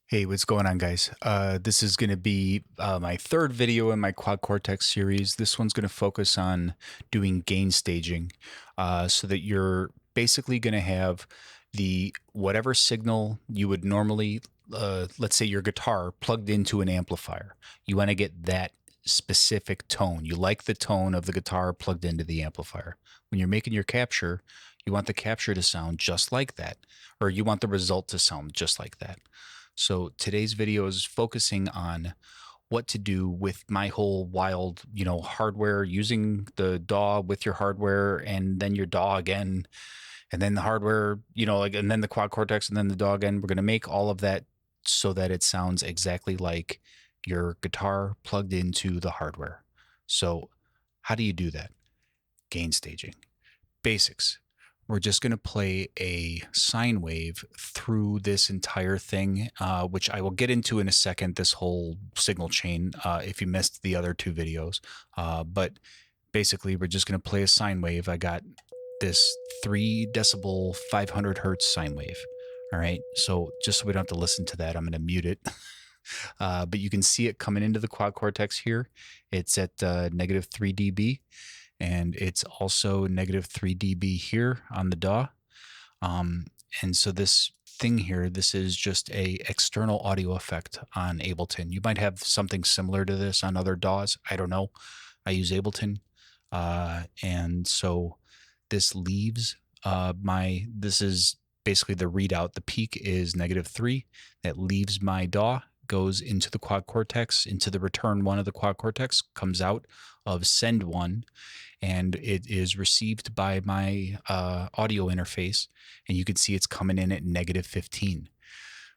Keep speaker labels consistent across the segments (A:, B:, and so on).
A: Hey, what's going on, guys? This is going to be my third video in my Quad Cortex series. This one's going to focus on doing gain staging so that you're basically going to have the whatever signal you would normally, let's say your guitar plugged into an amplifier. You want to get that specific tone. You like the tone of the guitar plugged into the amplifier. When you're making your capture, you want the capture to sound just like that, or you want the result to sound just like that. So today's video is focusing on what to do with my whole wild, hardware, using the DAW with your hardware and then your DAW again, and then the hardware, and then the Quad Cortex and then the DAW again. We're going to make all of that so that it sounds exactly like your guitar plugged into the hardware. So how do you do that? Gain staging. Basics. We're just going to play a sine wave through this entire thing, which I will get into in a second, this whole signal chain, if you missed the other two videos. But basically, we're just going to play a sine wave. I got this 3 decibel, 500 hertz sine wave. All right, so just so we don't have to listen to that, I'm going to mute it. But you can see it coming into the Quad Cortex here. It's at negative 3 dB. And it's also negative 3 dB here on the DAW. And so this thing here, this is just a external audio effect on Ableton. You might have something similar to this on other DAWs. I don't know. I use Ableton. And so this leaves this is basically the readout. The peak is negative 3. That leaves my DAW, goes into the Quad Cortex, into the return 1 of the Quad Cortex, comes out of send 1, and it is received by my audio interface, and you can see it's coming in at negative 15.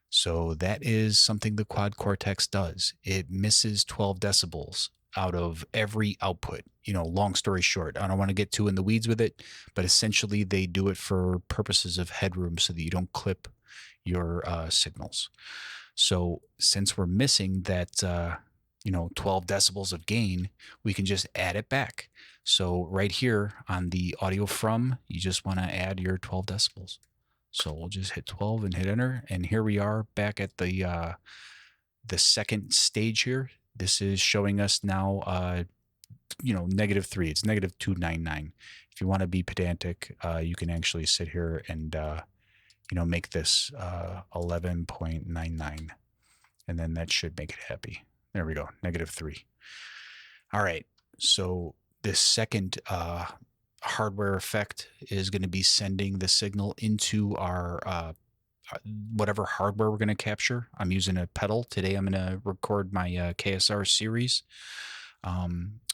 A: So that is something the Quad Cortex does. It misses 12 decibels out of every output. Long story short, I don't want to get too in the weeds with it, but essentially they do it for purposes of headroom so that you don't clip your signals. So since we're missing that 12 decibels of gain, we can just add it back. So right here on the audio from, you just want to add your 12 decibels. So we'll just hit 12 and hit enter. And here we are back at the second stage here. This is showing us now, negative 3. It's negative 299. If you want to be pedantic, you can actually sit here and, make this 11.99. And then that should make it happy. There we go, negative 3. All right, so this second hardware effect is going to be sending the signal into our whatever hardware we're going to capture. I'm using a pedal. Today I'm going to record my KSR Ceres.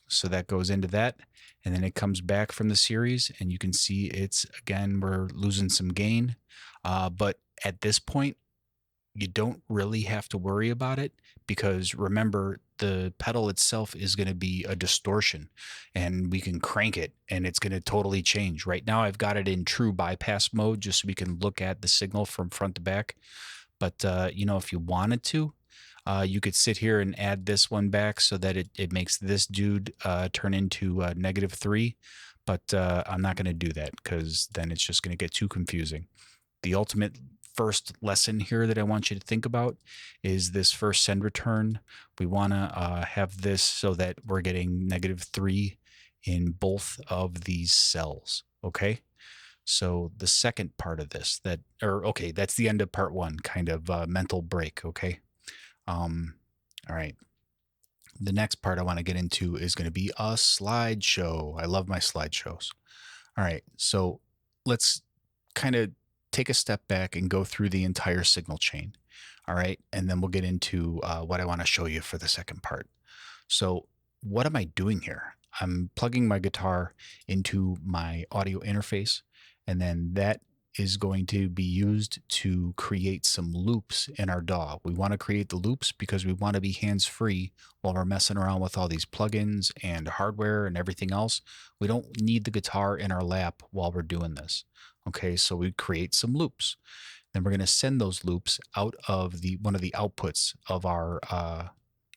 A: So that goes into that, and then it comes back from the series, and you can see again, we're losing some gain. But at this point, you don't really have to worry about it, because remember, the pedal itself is going to be a distortion, and we can crank it and it's going to totally change. Right now I've got it in true bypass mode just so we can look at the signal from front to back. But if you wanted to, you could sit here and add this one back so that it makes this dude turn into negative 3. But I'm not going to do that, because then it's just going to get too confusing. The ultimate first lesson here that I want you to think about is this first send return. We want to have this so that we're getting negative 3 in both of these cells. Okay. So the second part of this, that's the end of part 1, kind of mental break. Okay. All right. The next part I want to get into is going to be a slideshow. I love my slideshows. All right. So let's kind of take a step back and go through the entire signal chain. All right. And then we'll get into what I want to show you for the second part. So what am I doing here? I'm plugging my guitar into my audio interface, and then that is going to be used to create some loops in our DAW. We want to create the loops because we want to be hands-free while we're messing around with all these plugins and hardware and everything else. We don't need the guitar in our lap while we're doing this. Okay, so we create some loops. Then we're going to send those loops out of one of the outputs of our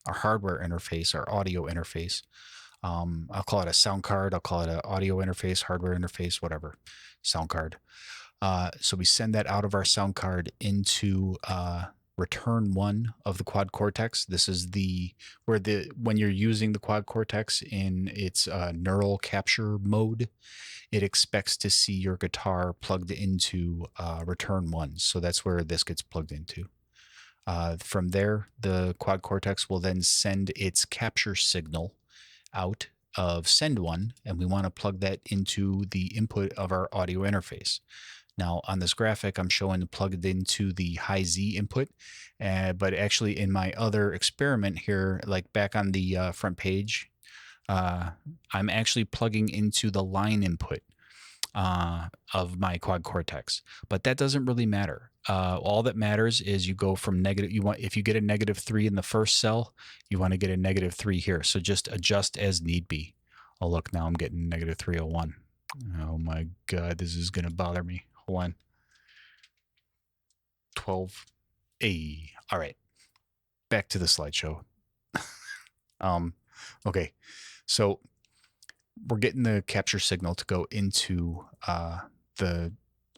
A: hardware interface, our audio interface. I'll call it a sound card. I'll call it an audio interface, hardware interface, whatever, sound card. So we send that out of our sound card into return one of the Quad Cortex. This is the where the when you're using the Quad Cortex in its neural capture mode, it expects to see your guitar plugged into return one. So that's where this gets plugged into. From there, the Quad Cortex will then send its capture signal out of send one, and we want to plug that into the input of our audio interface. Now on this graphic, I'm showing plugged into the high Z input, but actually in my other experiment here, like back on the front page, I'm actually plugging into the line input of my Quad Cortex, but that doesn't really matter. All that matters is you go from negative. If you get a -3 in the first cell, you want to get a -3 here. So just adjust as need be. Oh look, now I'm getting -301. Oh my God, this is gonna bother me. Hold on. 12. A. All right, back to the slideshow. Okay, so we're getting the capture signal to go into the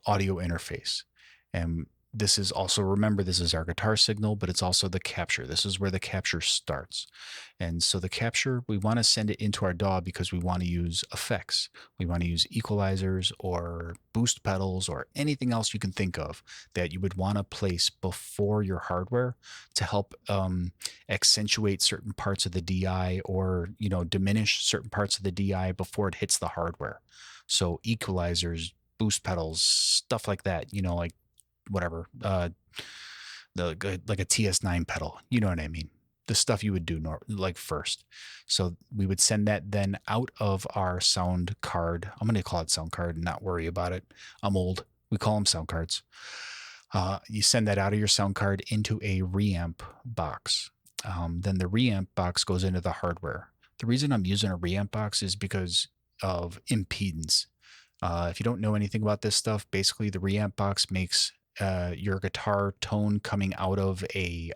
A: audio interface. And this is also, remember, this is our guitar signal, but it's also the capture. This is where the capture starts. And so the capture, we want to send it into our DAW because we want to use effects. We want to use equalizers or boost pedals or anything else you can think of that you would want to place before your hardware to help accentuate certain parts of the DI, or diminish certain parts of the DI before it hits the hardware. So equalizers, boost pedals, stuff like that, like whatever, like a TS9 pedal, you know what I mean? The stuff you would do like first. So we would send that then out of our sound card. I'm going to call it sound card and not worry about it. I'm old. We call them sound cards. You send that out of your sound card into a reamp box. Then the reamp box goes into the hardware. The reason I'm using a reamp box is because of impedance. If you don't know anything about this stuff, basically the reamp box makes your guitar tone coming out of a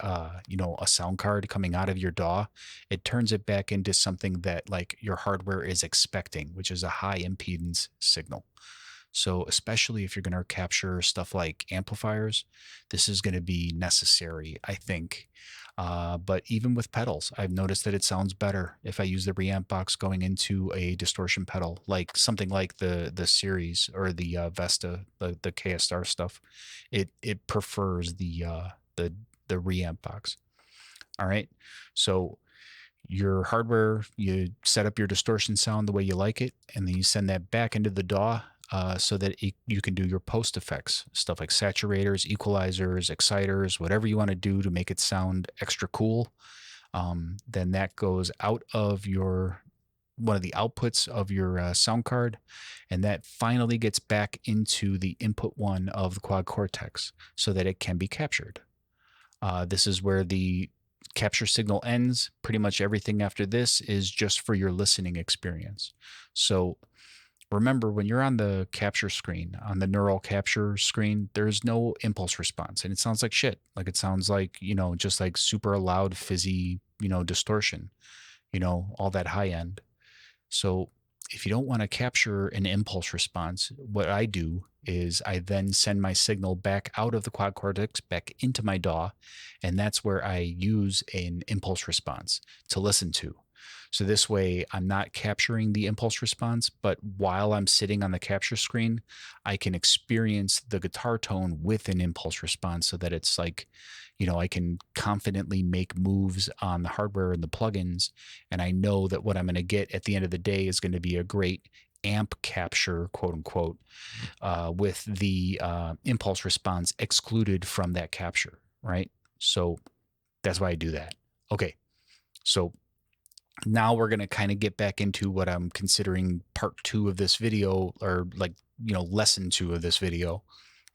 A: sound card coming out of your DAW, it turns it back into something that like your hardware is expecting, which is a high impedance signal. So especially if you're going to capture stuff like amplifiers, this is going to be necessary, I think. But even with pedals, I've noticed that it sounds better if I use the reamp box going into a distortion pedal, like something like the Ceres or the Vesta, the KSR stuff. It prefers the reamp box. All right, so your hardware, you set up your distortion sound the way you like it, and then you send that back into the DAW so that you can do your post effects, stuff like saturators, equalizers, exciters, whatever you want to do to make it sound extra cool. Then that goes out of one of the outputs of your sound card, and that finally gets back into the input one of the Quad Cortex so that it can be captured. This is where the capture signal ends. Pretty much everything after this is just for your listening experience. So remember, when you're on the capture screen, on the neural capture screen, there's no impulse response, and it sounds like shit. Like it sounds like, just like super loud, fizzy, distortion, all that high end. So if you don't want to capture an impulse response, what I do is I then send my signal back out of the Quad Cortex, back into my DAW, and that's where I use an impulse response to listen to. So this way I'm not capturing the impulse response, but while I'm sitting on the capture screen, I can experience the guitar tone with an impulse response so that it's like, I can confidently make moves on the hardware and the plugins. And I know that what I'm going to get at the end of the day is going to be a great amp capture, quote unquote, with the impulse response excluded from that capture, right? So that's why I do that. Okay, so now we're going to kind of get back into what I'm considering part 2 of this video, or like, lesson 2 of this video.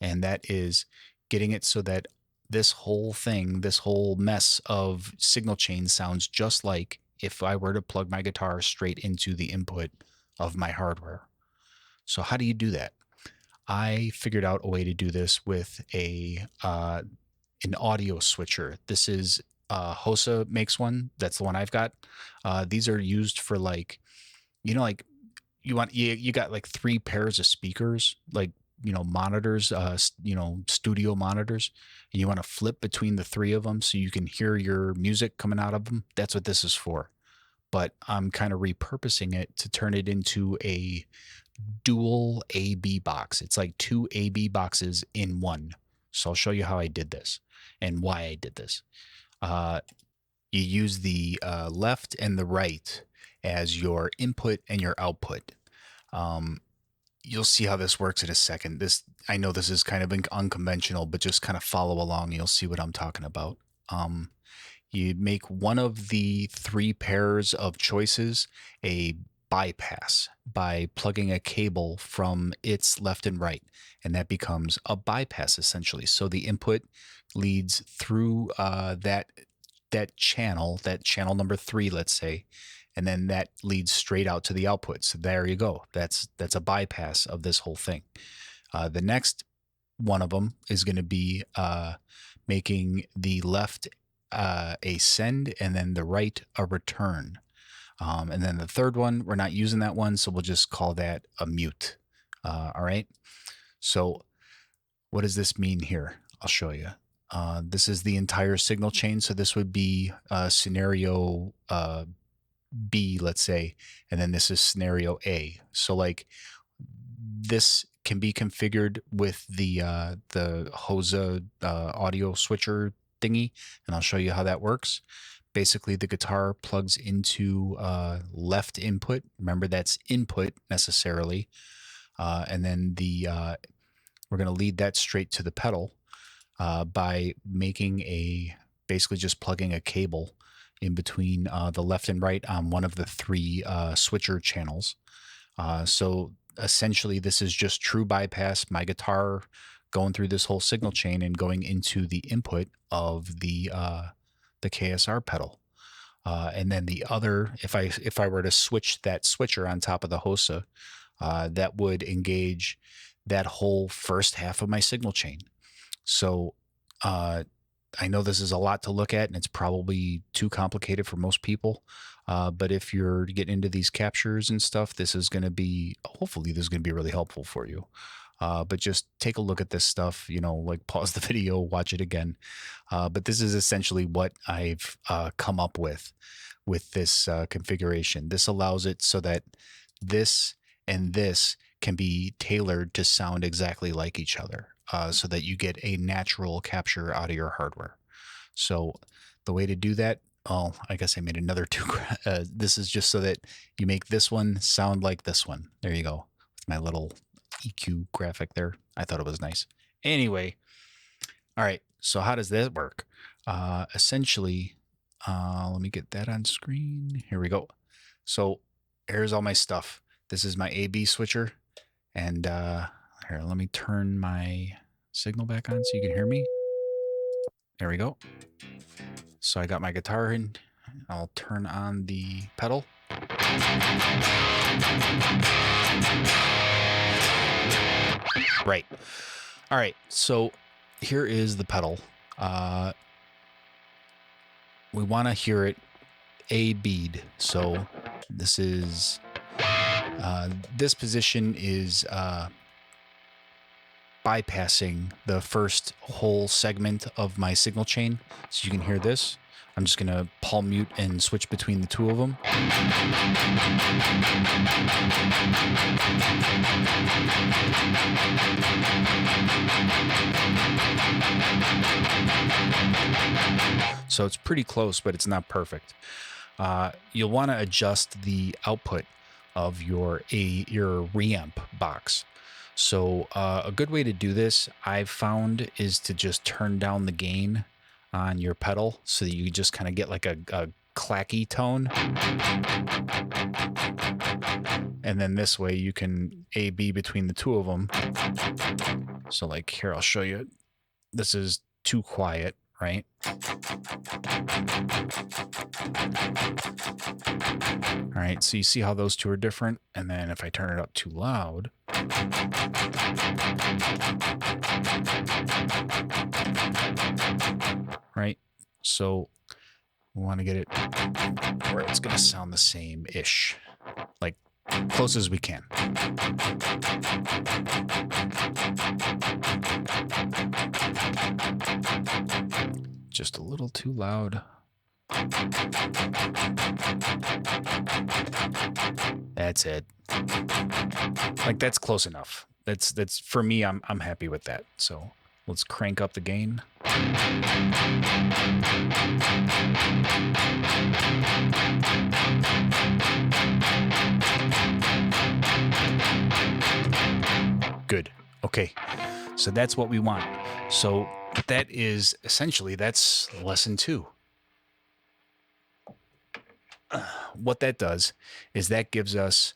A: And that is getting it so that this whole thing, this whole mess of signal chain sounds just like if I were to plug my guitar straight into the input of my hardware. So how do you do that? I figured out a way to do this with an audio switcher. This is Hosa makes one. That's the one I've got. These are used for like, like you got like 3 pairs of speakers, like monitors, studio monitors, and you want to flip between the three of them so you can hear your music coming out of them. That's what this is for. But I'm kind of repurposing it to turn it into a dual AB box. It's like two AB boxes in one. So I'll show you how I did this and why I did this. You use the left and the right as your input and your output. You'll see how this works in a second. I know this is kind of unconventional, but just kind of follow along. You'll see what I'm talking about. You make one of the three pairs of choices a bypass by plugging a cable from its left and right, and that becomes a bypass essentially. So the input leads through that channel number 3, let's say, and then that leads straight out to the output. So there you go. That's a bypass of this whole thing. The next one of them is going to be making the left a send and then the right a return. And then the third one, we're not using that one, so we'll just call that a mute. All right. So what does this mean here? I'll show you. This is the entire signal chain. So this would be scenario B, let's say, and then this is scenario A. So like this can be configured with the HOSA audio switcher thingy, and I'll show you how that works. Basically, the guitar plugs into left input. Remember, that's input necessarily, and then we're going to lead that straight to the pedal by making basically just plugging a cable in between the left and right on one of the three switcher channels. So essentially, this is just true bypass. My guitar going through this whole signal chain and going into the input of the KSR pedal. And then the other, if I were to switch that switcher on top of the HOSA, that would engage that whole first half of my signal chain. So I know this is a lot to look at, and it's probably too complicated for most people. But if you're getting into these captures and stuff, hopefully this is going to be really helpful for you. But just take a look at this stuff, like pause the video, watch it again. But this is essentially what I've come up with this configuration. This allows it so that this and this can be tailored to sound exactly like each other, so that you get a natural capture out of your hardware. So the way to do that, I guess I made another two. This is just so that you make this one sound like this one. There you go. With my little EQ graphic there. I thought it was nice. Anyway, all right. So how does that work? Essentially, let me get that on screen. Here we go. So here's all my stuff. This is my AB switcher. And here, let me turn my signal back on so you can hear me. There we go. So I got my guitar in. I'll turn on the pedal. Right. All right. So here is the pedal. We want to hear it A-bead. So this is this position is bypassing the first whole segment of my signal chain. So you can hear this. I'm just going to palm mute and switch between the two of them. So it's pretty close, but it's not perfect. You'll want to adjust the output of your reamp box. So a good way to do this, I've found, is to just turn down the gain on your pedal so that you just kind of get like a clacky tone. And then this way you can A-B between the two of them. So like here, I'll show you. This is too quiet, right? All right, so you see how those two are different? And then if I turn it up too loud, right? So we want to get it where it's going to sound the same-ish, like close as we can. Just a little too loud. That's it. Like, that's close enough. That's for me, I'm happy with that. So let's crank up the gain. Good. Okay. So that's what we want. So that is essentially, that's lesson 2. What that does is that gives us,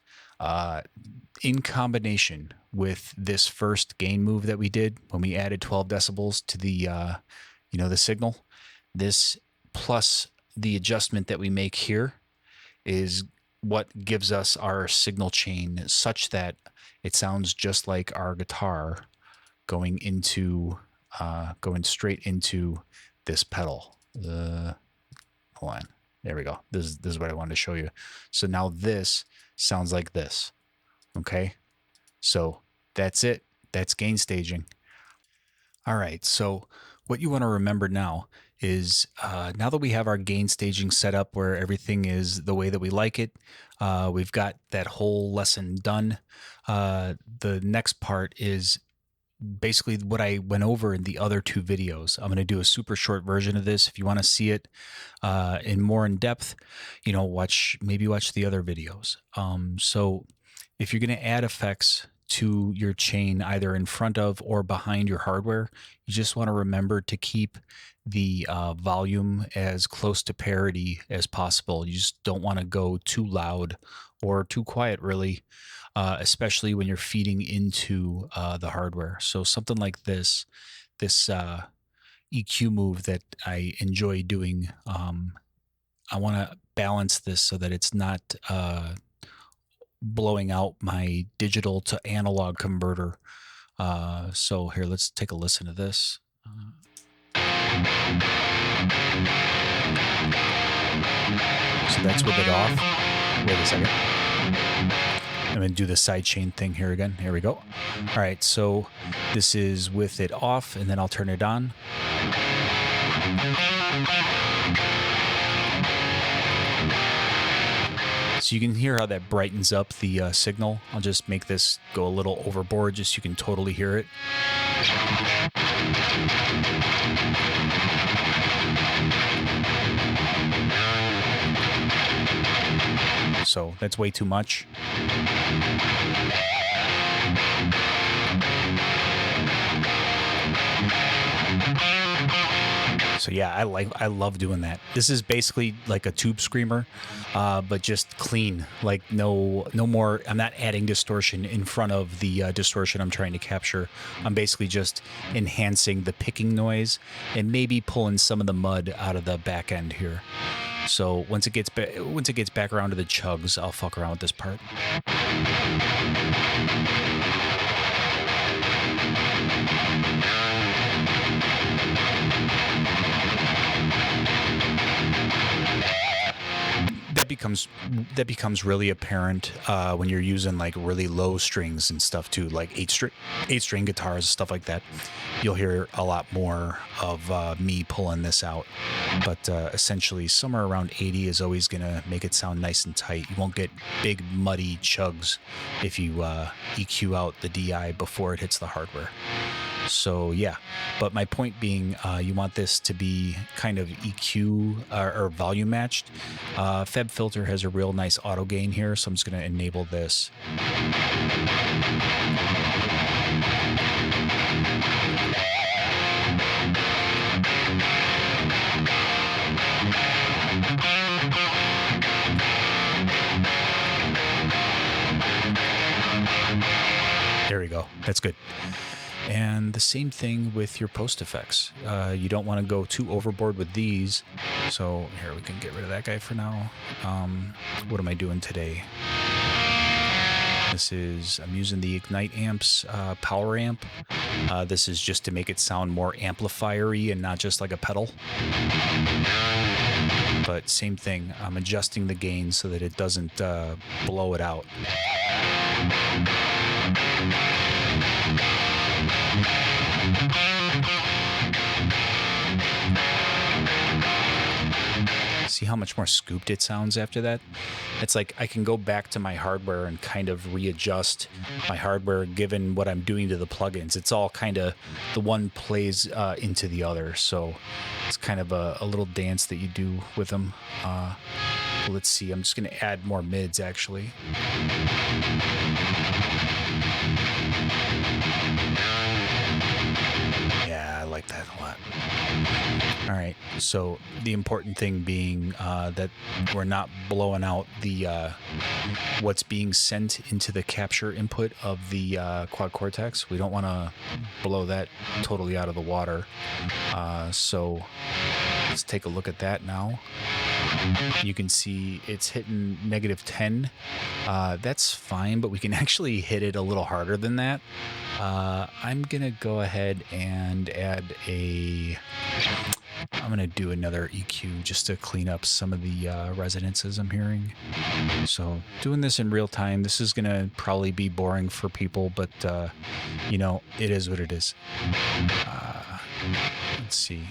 A: in combination with this first gain move that we did when we added 12 decibels to the, the signal, this plus the adjustment that we make here is what gives us our signal chain such that it sounds just like our guitar going straight into this pedal. Hold on. There we go. This is what I wanted to show you. So now this sounds like this. Okay. So that's it. That's gain staging. All right. So what you want to remember now is now that we have our gain staging set up where everything is the way that we like it, we've got that whole lesson done. The next part is basically what I went over in the other 2 videos. I'm going to do a super short version of this. If you want to see it in depth, watch the other videos. So if you're going to add effects to your chain either in front of or behind your hardware, you just want to remember to keep the volume as close to parity as possible. You just don't want to go too loud or too quiet, really. Especially when you're feeding into the hardware. So something like this EQ move that I enjoy doing, I want to balance this so that it's not blowing out my digital to analog converter. So here, let's take a listen to this. So that's with it off. Wait a second. I'm going to do the sidechain thing here again. Here we go. All right, so this is with it off, and then I'll turn it on. So you can hear how that brightens up the signal. I'll just make this go a little overboard just so you can totally hear it. So that's way too much. So yeah, I love doing that. This is basically like a tube screamer, but just clean. Like no more. I'm not adding distortion in front of the distortion I'm trying to capture. I'm basically just enhancing the picking noise and maybe pulling some of the mud out of the back end here. So once it gets back around to the chugs, I'll fuck around with this part. That becomes really apparent when you're using like really low strings and stuff too, like eight string guitars, stuff like that. You'll hear a lot more of me pulling this out, but essentially somewhere around 80 is always gonna make it sound nice and tight. You won't get big muddy chugs if you EQ out the DI before it hits the hardware. So yeah, but my point being, you want this to be kind of EQ or volume matched. FabFilter has a real nice auto gain here, so I'm just going to enable this. There we go. That's good. And the same thing with your post effects. You don't want to go too overboard with these. So here, we can get rid of that guy for now. What am I doing today? I'm using the Ignite Amps power amp. This is just to make it sound more amplifier-y and not just like a pedal. But same thing, I'm adjusting the gain so that it doesn't blow it out. See how much more scooped it sounds after that? It's like I can go back to my hardware and kind of readjust my hardware given what I'm doing to the plugins. It's all kind of, the one plays into the other. So it's kind of a little dance that you do with them. Let's see, I'm just going to add more mids actually. Yeah, I like that a lot. All right, so the important thing being that we're not blowing out the what's being sent into the capture input of the Quad Cortex. We don't want to blow that totally out of the water. So let's take a look at that now. You can see it's hitting -10. That's fine, but we can actually hit it a little harder than that. I'm gonna go ahead and add I'm gonna do another EQ just to clean up some of the resonances I'm hearing. So doing this in real time, this is gonna probably be boring for people, but you know, it is what it is. Let's see.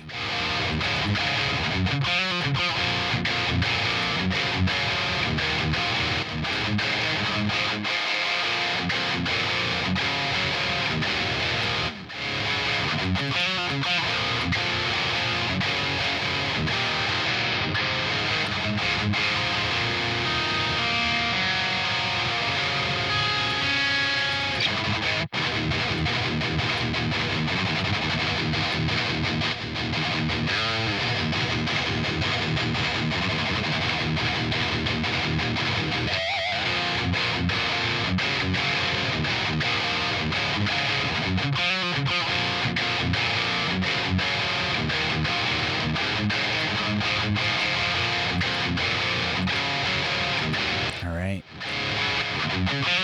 A: All right.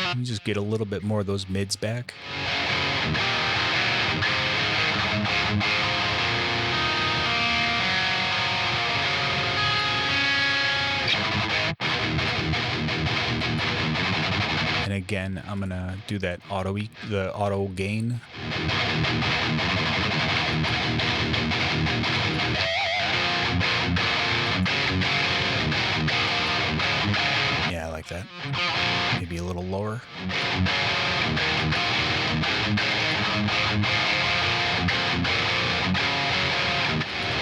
A: Let me just get a little bit more of those mids back. And again, I'm gonna do that the auto gain. Yeah, I like that. Maybe a little lower.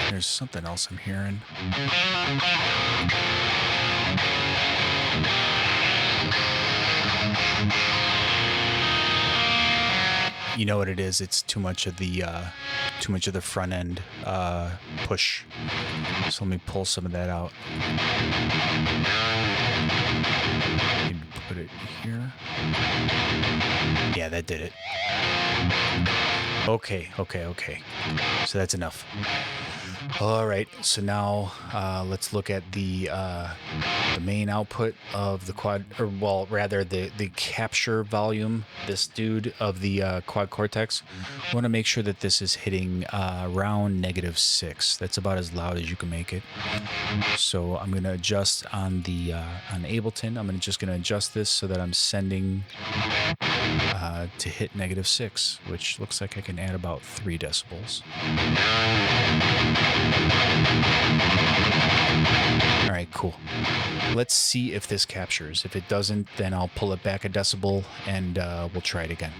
A: There's something else I'm hearing. You know what it is? It's too much of the front end push. So let me pull some of that out. Maybe put it here. Yeah, that did it. Okay. So that's enough. All right, so now let's look at the main output of the quad, or well, rather the capture volume. This dude of the Quad Cortex. I want to make sure that this is hitting around -6. That's about as loud as you can make it. So I'm going to adjust on the on Ableton. I'm just going to adjust this so that I'm sending to hit -6, which looks like I can add about 3 decibels. All right, cool. Let's see if this captures. If it doesn't, then I'll pull it back a decibel and we'll try it again.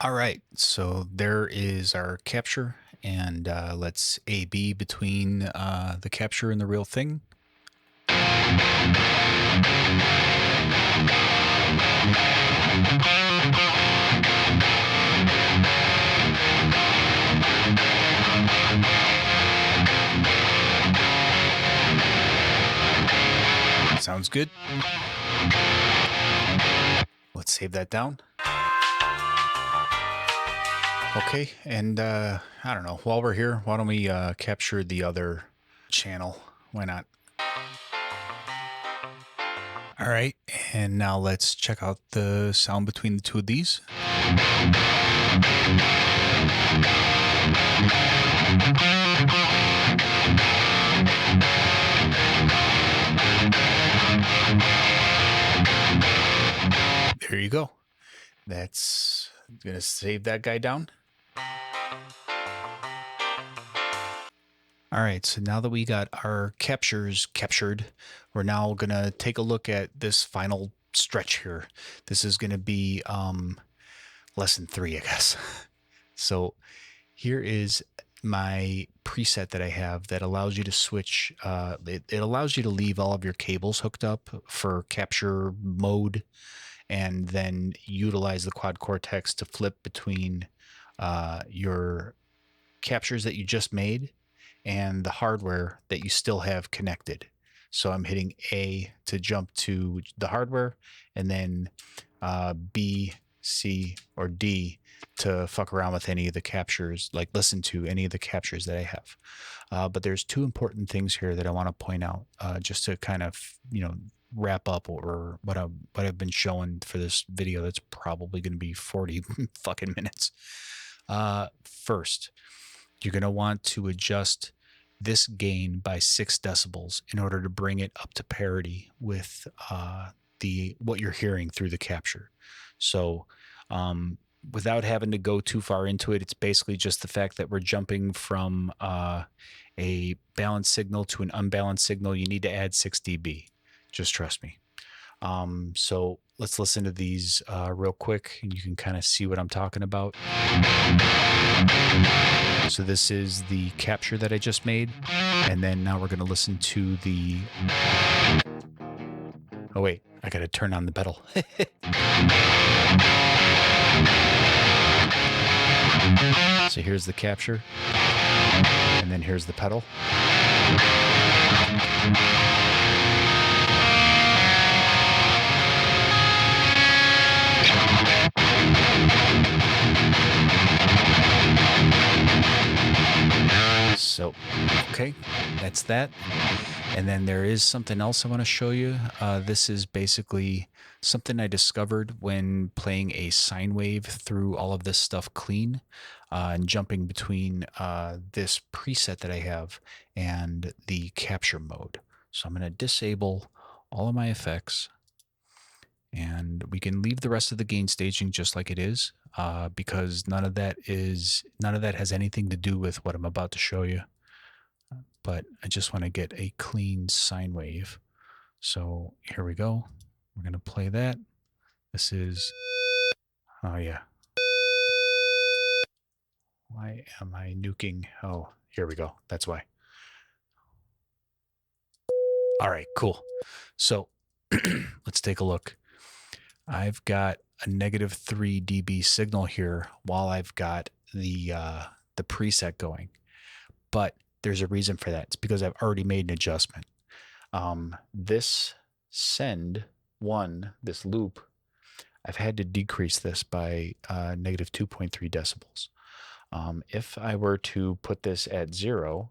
A: All right, so there is our capture, and let's A/B between the capture and the real thing. Sounds good. Let's save that down. Okay, and I don't know, while we're here, why don't we capture the other channel. Why not? All right, and now let's check out the sound between the two of these. There you go. That's gonna save that guy down. All right, so now that we got our captures captured, we're now gonna take a look at this final stretch here. This is gonna be lesson 3, I guess. So here is my preset that I have that allows you to switch. It allows you to leave all of your cables hooked up for capture mode, and then utilize the Quad Cortex to flip between your captures that you just made and the hardware that you still have connected. So I'm hitting A to jump to the hardware, and then B, C, or D to fuck around with any of the captures, like listen to any of the captures that I have. But there's 2 important things here that I want to point out, just to kind of, wrap up or what I've been showing for this video. That's probably going to be 40 fucking minutes. First, you're going to want to adjust this gain by 6 decibels in order to bring it up to parity with what you're hearing through the capture. So without having to go too far into it, it's basically just the fact that we're jumping from a balanced signal to an unbalanced signal. You need to add 6 dB. Just trust me. So let's listen to these real quick, and you can kind of see what I'm talking about. So this is the capture that I just made, and then now we're going to listen to the... Oh wait, I got to turn on the pedal. So here's the capture, and then here's the pedal. So, okay, that's that. And then there is something else I want to show you. This is basically something I discovered when playing a sine wave through all of this stuff clean, and jumping between this preset that I have and the capture mode. So I'm going to disable all of my effects, and we can leave the rest of the gain staging just like it is, because none of that has anything to do with what I'm about to show you. But I just want to get a clean sine wave. So here we go. We're going to play that. This is, oh yeah. Why am I nuking? Oh, here we go. That's why. All right, cool. So let's take a look. I've got a -3 dB signal here while I've got the preset going. But there's a reason for that. It's because I've already made an adjustment. This send one, this loop, I've had to decrease this by -2.3 decibels. If I were to put this at 0,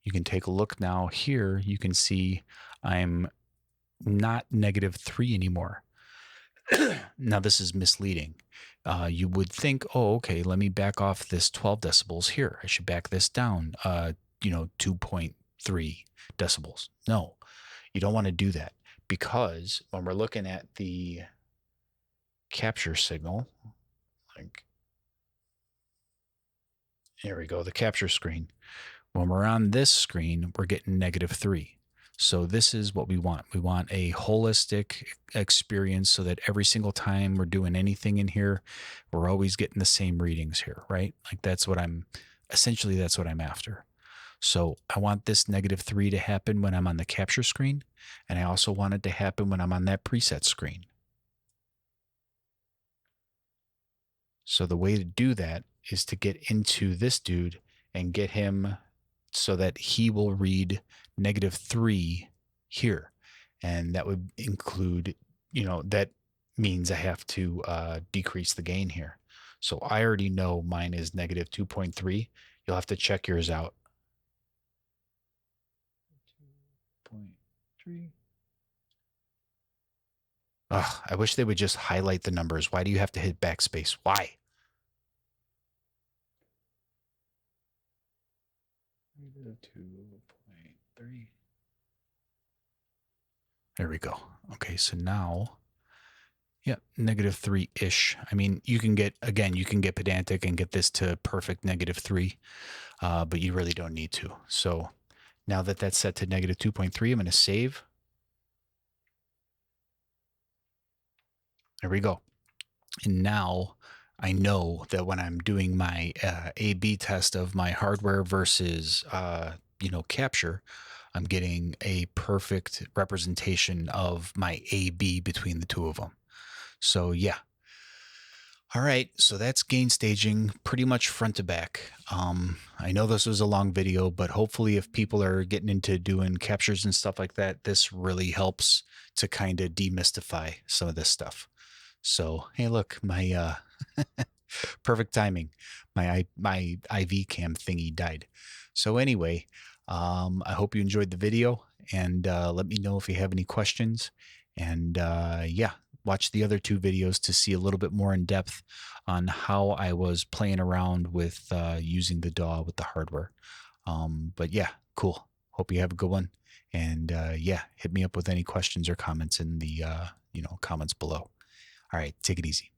A: you can take a look now here. You can see I'm not -3 anymore. Now this is misleading. You would think, oh, okay, let me back off this 12 decibels here. I should back this down, 2.3 decibels. No, you don't want to do that, because when we're looking at the capture signal, like, here we go, the capture screen. When we're on this screen, we're getting -3. So this is what we want. We want a holistic experience so that every single time we're doing anything in here, we're always getting the same readings here, right? Like that's what I'm after. So I want this -3 to happen when I'm on the capture screen, and I also want it to happen when I'm on that preset screen. So the way to do that is to get into this dude and get him so that he will read -3 here. And that would include, that means I have to decrease the gain here. So I already know mine is negative 2.3. You'll have to check yours out. 2.3. Ugh, I wish they would just highlight the numbers. Why do you have to hit backspace? Why? Negative 2.3. There we go. Okay, so now, yeah, negative 3-ish. I mean, you can get, again, you can get pedantic and get this to perfect negative 3, but you really don't need to. So now that that's set to negative 2.3, I'm going to save. There we go. And now I know that when I'm doing my A/B test of my hardware versus, capture, I'm getting a perfect representation of my A/B between the two of them. So yeah. All right, so that's gain staging pretty much front to back. I know this was a long video, but hopefully if people are getting into doing captures and stuff like that, this really helps to kind of demystify some of this stuff. So, hey, look, my perfect timing. My IV cam thingy died. So anyway, I hope you enjoyed the video, and let me know if you have any questions. And yeah, watch the other two videos to see a little bit more in depth on how I was playing around with using the DAW with the hardware. But yeah, cool. Hope you have a good one. And yeah, hit me up with any questions or comments in the comments below. All right, take it easy.